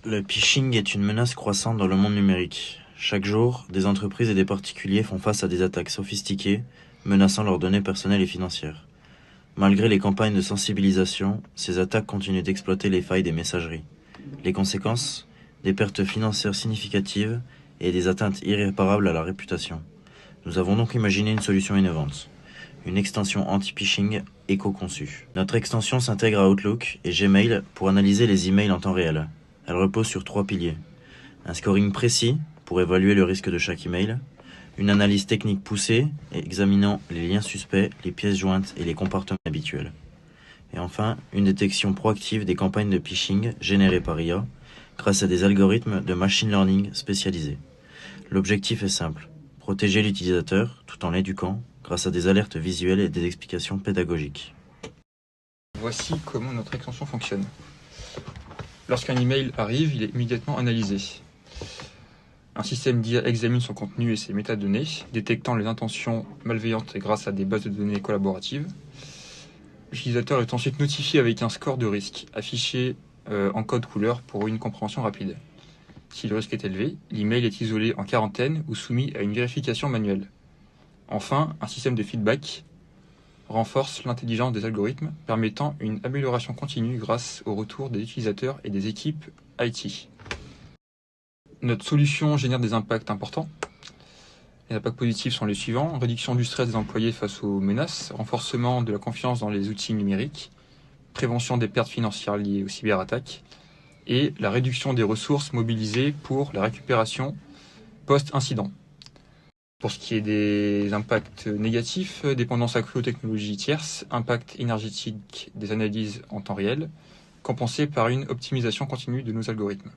Le phishing est une menace croissante dans le monde numérique. Chaque jour, des entreprises et des particuliers font face à des attaques sophistiquées, menaçant leurs données personnelles et financières. Malgré les campagnes de sensibilisation, ces attaques continuent d'exploiter les failles des messageries. Les conséquences? Des pertes financières significatives et des atteintes irréparables à la réputation. Nous avons donc imaginé une solution innovante. Une extension anti-phishing éco-conçue. Notre extension s'intègre à Outlook et Gmail pour analyser les emails en temps réel. Elle repose sur 3 piliers. Un scoring précis pour évaluer le risque de chaque email, une analyse technique poussée examinant les liens suspects, les pièces jointes et les comportements habituels. Et enfin, une détection proactive des campagnes de phishing générées par IA grâce à des algorithmes de machine learning spécialisés. L'objectif est simple, protéger l'utilisateur tout en l'éduquant grâce à des alertes visuelles et des explications pédagogiques. Voici comment notre extension fonctionne. Lorsqu'un email arrive, il est immédiatement analysé. Un système d'IA examine son contenu et ses métadonnées, détectant les intentions malveillantes grâce à des bases de données collaboratives. L'utilisateur est ensuite notifié avec un score de risque, affiché en code couleur pour une compréhension rapide. Si le risque est élevé, l'email est isolé en quarantaine ou soumis à une vérification manuelle. Enfin, un système de feedback renforce l'intelligence des algorithmes, permettant une amélioration continue grâce au retour des utilisateurs et des équipes IT. Notre solution génère des impacts importants. Les impacts positifs sont les suivants: réduction du stress des employés face aux menaces, renforcement de la confiance dans les outils numériques, prévention des pertes financières liées aux cyberattaques et la réduction des ressources mobilisées pour la récupération post-incident. Pour ce qui est des impacts négatifs, dépendance accrue aux technologies tierces, impact énergétique des analyses en temps réel, compensé par une optimisation continue de nos algorithmes.